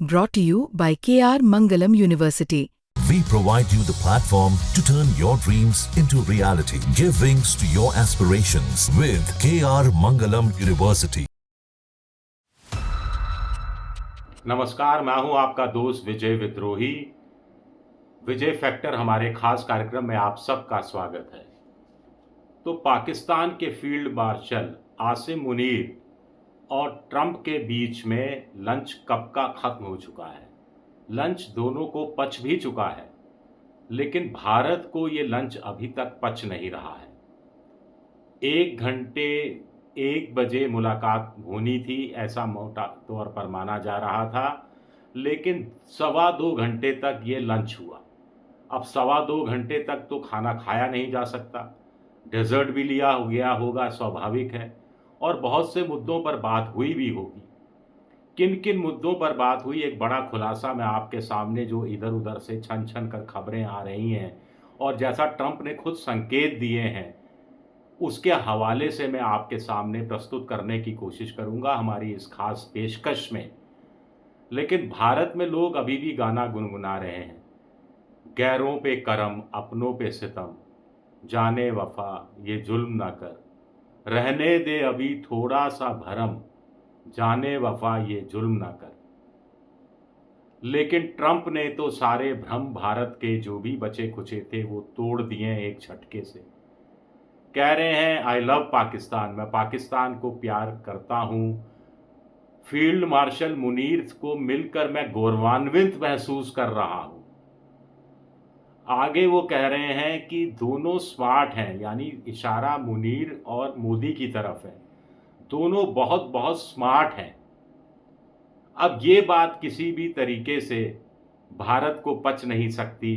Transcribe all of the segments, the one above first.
brought to you by KR Mangalam University. We provide you the platform to turn your dreams into reality. Give wings to your aspirations with KR Mangalam University. नमस्कार, मैं हूं आपका दोस्त विजय विद्रोही। विजय factor हमारे खास कार्यक्रम में आप सबका स्वागत है। तो पाकिस्तान के फील्ड मार्शल आसिम मुनीर और ट्रंप के बीच में लंच कब का खत्म हो चुका है। लंच दोनों को पच भी चुका है, लेकिन भारत को ये लंच अभी तक पच नहीं रहा है। 1 घंटे 1 बजे मुलाकात होनी थी, ऐसा मोटा तौर पर माना जा रहा था, लेकिन 2.25 घंटे तक ये लंच हुआ। अब 2.25 घंटे तक तो खाना खाया नहीं जा सकता, डेजर्ट भी लिया गया होगा, स्वाभाविक है। और बहुत से मुद्दों पर बात हुई भी होगी। किन किन मुद्दों पर बात हुई, एक बड़ा खुलासा मैं आपके सामने, जो इधर उधर से छन छन कर खबरें आ रही हैं और जैसा ट्रंप ने खुद संकेत दिए हैं, उसके हवाले से मैं आपके सामने प्रस्तुत करने की कोशिश करूंगा हमारी इस खास पेशकश में। लेकिन भारत में लोग अभी भी गाना गुनगुना रहे हैं, गैरों पे करम अपनों पे सितम, जाने वफा ये जुल्म ना कर, रहने दे अभी थोड़ा सा भरम, जाने वफा ये जुल्म ना कर। लेकिन ट्रंप ने तो सारे भ्रम भारत के जो भी बचे खुचे थे वो तोड़ दिए एक झटके से। कह रहे हैं आई लव पाकिस्तान, मैं पाकिस्तान को प्यार करता हूँ। फील्ड मार्शल मुनीर को मिलकर मैं गौरवान्वित महसूस कर रहा हूँ। आगे वो कह रहे हैं कि दोनों स्मार्ट हैं, यानी इशारा मुनीर और मोदी की तरफ है। दोनों बहुत बहुत स्मार्ट हैं। अब ये बात किसी भी तरीके से भारत को पच नहीं सकती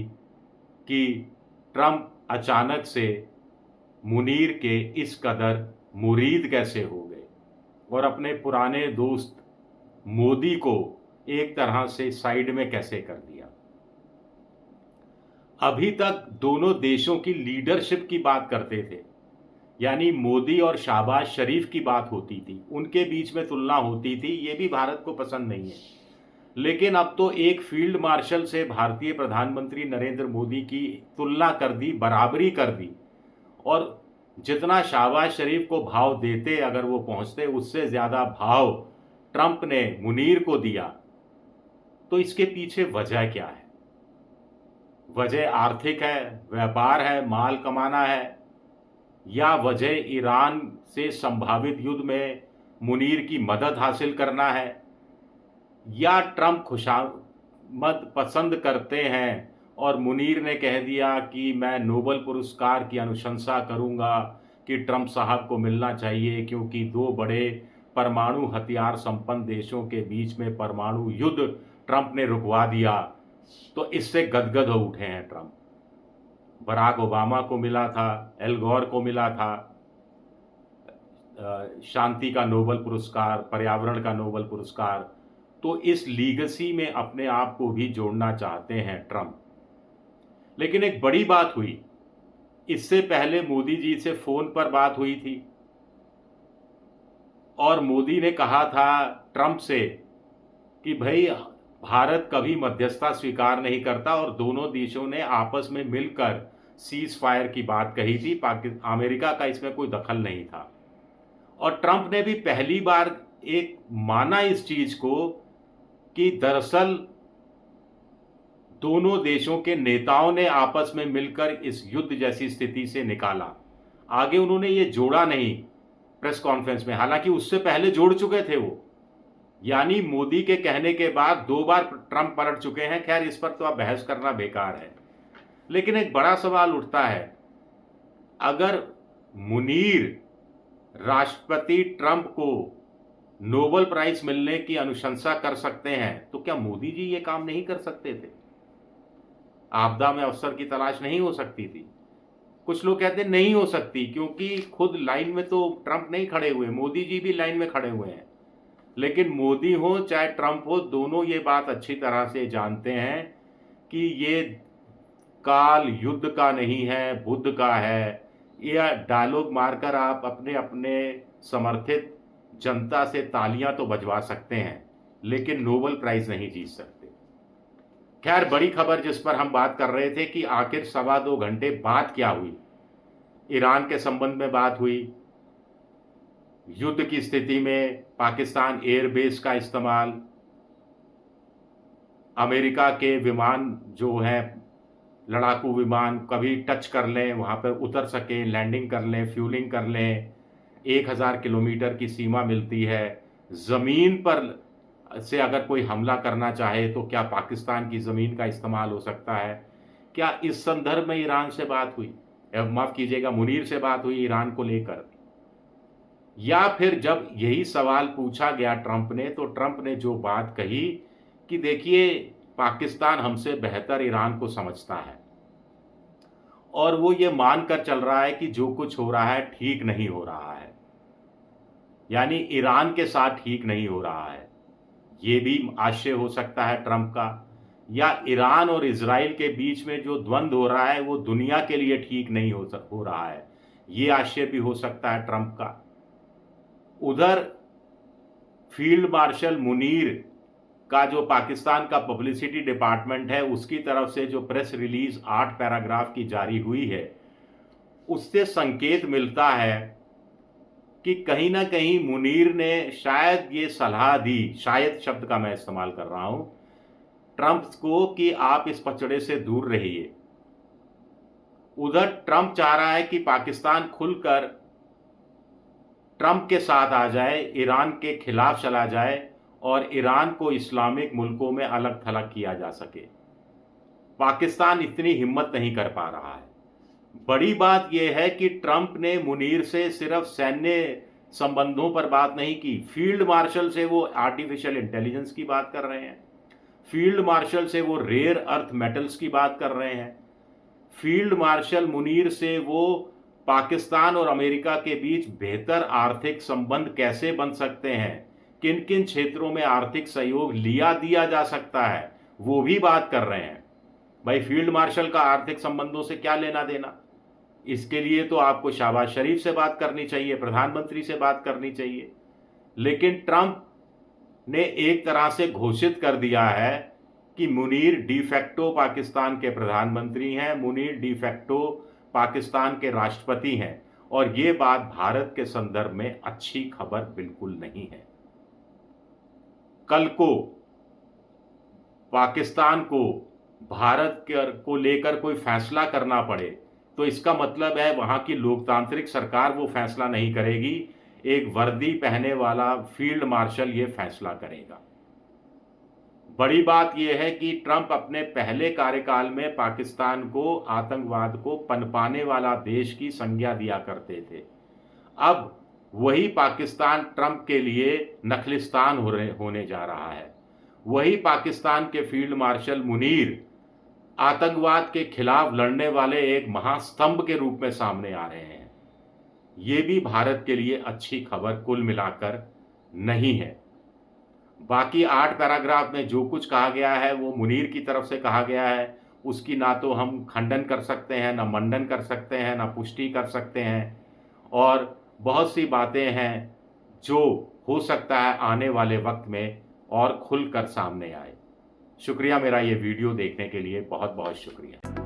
कि ट्रंप अचानक से मुनीर के इस कदर मुरीद कैसे हो गए और अपने पुराने दोस्त मोदी को एक तरह से साइड में कैसे कर दिया। अभी तक दोनों देशों की लीडरशिप की बात करते थे, यानी मोदी और शहबाज शरीफ की बात होती थी, उनके बीच में तुलना होती थी। ये भी भारत को पसंद नहीं है। लेकिन अब तो एक फील्ड मार्शल से भारतीय प्रधानमंत्री नरेंद्र मोदी की तुलना कर दी, बराबरी कर दी। और जितना शहबाज शरीफ को भाव देते, अगर वो पहुंचते, उससे ज़्यादा भाव ट्रंप ने मुनीर को दिया। तो इसके पीछे वजह क्या है? वजह आर्थिक है, व्यापार है, माल कमाना है, या वजह ईरान से संभावित युद्ध में मुनीर की मदद हासिल करना है, या ट्रंप खुशामद पसंद करते हैं और मुनीर ने कह दिया कि मैं नोबेल पुरस्कार की अनुशंसा करूंगा कि ट्रंप साहब को मिलना चाहिए, क्योंकि 2 बड़े परमाणु हथियार संपन्न देशों के बीच में परमाणु युद्ध ट्रंप ने रुकवा दिया। तो इससे गदगद हो उठे हैं ट्रंप। बराक ओबामा को मिला था, एल गौर को मिला था शांति का नोबेल पुरस्कार, पर्यावरण का नोबेल पुरस्कार। तो इस लीगेसी में अपने आप को भी जोड़ना चाहते हैं ट्रंप। लेकिन एक बड़ी बात हुई, इससे पहले मोदी जी से फोन पर बात हुई थी और मोदी ने कहा था ट्रंप से कि भाई भारत कभी मध्यस्थता स्वीकार नहीं करता, और दोनों देशों ने आपस में मिलकर सीज फायर की बात कही थी। अमेरिका का इसमें कोई दखल नहीं था। और ट्रंप ने भी पहली बार एक माना इस चीज को कि दरअसल दोनों देशों के नेताओं ने आपस में मिलकर इस युद्ध जैसी स्थिति से निकाला। आगे उन्होंने ये जोड़ा नहीं प्रेस कॉन्फ्रेंस में, हालांकि उससे पहले जोड़ चुके थे वो। यानी मोदी के कहने के बाद 2 बार ट्रंप पलट चुके हैं। खैर, इस पर तो अब बहस करना बेकार है। लेकिन एक बड़ा सवाल उठता है, अगर मुनीर राष्ट्रपति ट्रंप को नोबेल प्राइज मिलने की अनुशंसा कर सकते हैं, तो क्या मोदी जी ये काम नहीं कर सकते थे? आपदा में अवसर की तलाश नहीं हो सकती थी? कुछ लोग कहते हैं नहीं हो सकती, क्योंकि खुद लाइन में तो ट्रंप नहीं खड़े हुए, मोदी जी भी लाइन में खड़े हुए हैं। लेकिन मोदी हो चाहे ट्रंप हो, दोनों ये बात अच्छी तरह से जानते हैं कि ये काल युद्ध का नहीं है, बुद्ध का है। यह डायलॉग मारकर आप अपने अपने समर्थित जनता से तालियां तो बजवा सकते हैं, लेकिन नोबेल प्राइज नहीं जीत सकते। खैर, बड़ी खबर जिस पर हम बात कर रहे थे कि आखिर 2.25 घंटे बात क्या हुई। ईरान के संबंध में बात हुई, युद्ध की स्थिति में पाकिस्तान एयरबेस का इस्तेमाल, अमेरिका के विमान जो हैं लड़ाकू विमान कभी टच कर लें, वहाँ पर उतर सकें, लैंडिंग कर लें, फ्यूलिंग कर लें, 1000 किलोमीटर की सीमा मिलती है। ज़मीन पर से अगर कोई हमला करना चाहे तो क्या पाकिस्तान की ज़मीन का इस्तेमाल हो सकता है? क्या इस संदर्भ में ईरान से बात हुई, माफ़ कीजिएगा, मुनीर से बात हुई ईरान को लेकर? या फिर जब यही सवाल पूछा गया ट्रंप ने, तो ट्रंप ने जो बात कही कि देखिए पाकिस्तान हमसे बेहतर ईरान को समझता है और वो ये मानकर चल रहा है कि जो कुछ हो रहा है ठीक नहीं हो रहा है, यानी ईरान के साथ ठीक नहीं हो रहा है। ये भी आशय हो सकता है ट्रंप का, या ईरान और इजराइल के बीच में जो द्वंद्व हो रहा है वो दुनिया के लिए ठीक नहीं हो रहा है, ये आशय भी हो सकता है ट्रंप का। उधर फील्ड मार्शल मुनीर का जो पाकिस्तान का पब्लिसिटी डिपार्टमेंट है, उसकी तरफ से जो प्रेस रिलीज 8 पैराग्राफ की जारी हुई है, उससे संकेत मिलता है कि कहीं ना कहीं मुनीर ने शायद ये सलाह दी, शायद शब्द का मैं इस्तेमाल कर रहा हूं, ट्रंप को कि आप इस पचड़े से दूर रहिए। उधर ट्रंप चाह रहा है कि पाकिस्तान खुलकर ट्रंप के साथ आ जाए, ईरान के खिलाफ चला जाए और ईरान को इस्लामिक मुल्कों में अलग थलग किया जा सके। पाकिस्तान इतनी हिम्मत नहीं कर पा रहा है। बड़ी बात यह है कि ट्रंप ने मुनीर से सिर्फ सैन्य संबंधों पर बात नहीं की, फील्ड मार्शल से वो आर्टिफिशियल इंटेलिजेंस की बात कर रहे हैं, फील्ड मार्शल से वो रेयर अर्थ मेटल्स की बात कर रहे हैं, फील्ड मार्शल मुनीर से वो पाकिस्तान और अमेरिका के बीच बेहतर आर्थिक संबंध कैसे बन सकते हैं, किन किन क्षेत्रों में आर्थिक सहयोग दिया जा सकता है, वो भी बात कर रहे हैं। भाई, फील्ड मार्शल का आर्थिक संबंधों से क्या लेना देना? इसके लिए तो आपको शहबाज शरीफ से बात करनी चाहिए, प्रधानमंत्री से बात करनी चाहिए। लेकिन ट्रंप ने एक तरह से घोषित कर दिया है कि मुनीर डिफैक्टो पाकिस्तान के प्रधानमंत्री हैं, मुनीर डिफैक्टो पाकिस्तान के राष्ट्रपति हैं, और ये बात भारत के संदर्भ में अच्छी खबर बिल्कुल नहीं है। कल को पाकिस्तान को भारत को लेकर कोई फैसला करना पड़े तो इसका मतलब है वहां की लोकतांत्रिक सरकार वो फैसला नहीं करेगी, एक वर्दी पहने वाला फील्ड मार्शल ये फैसला करेगा। बड़ी बात यह है कि ट्रंप अपने पहले कार्यकाल में पाकिस्तान को आतंकवाद को पनपाने वाला देश की संज्ञा दिया करते थे। अब वही पाकिस्तान ट्रंप के लिए नखलिस्तान होने जा रहा है। वही पाकिस्तान के फील्ड मार्शल मुनीर आतंकवाद के खिलाफ लड़ने वाले एक महास्तंभ के रूप में सामने आ रहे हैं। ये भी भारत के लिए अच्छी खबर कुल मिलाकर नहीं है। बाकी 8 पैराग्राफ में जो कुछ कहा गया है वो मुनीर की तरफ से कहा गया है, उसकी ना तो हम खंडन कर सकते हैं, ना मंडन कर सकते हैं, ना पुष्टि कर सकते हैं, और बहुत सी बातें हैं जो हो सकता है आने वाले वक्त में और खुलकर सामने आए। शुक्रिया, मेरा ये वीडियो देखने के लिए बहुत बहुत शुक्रिया।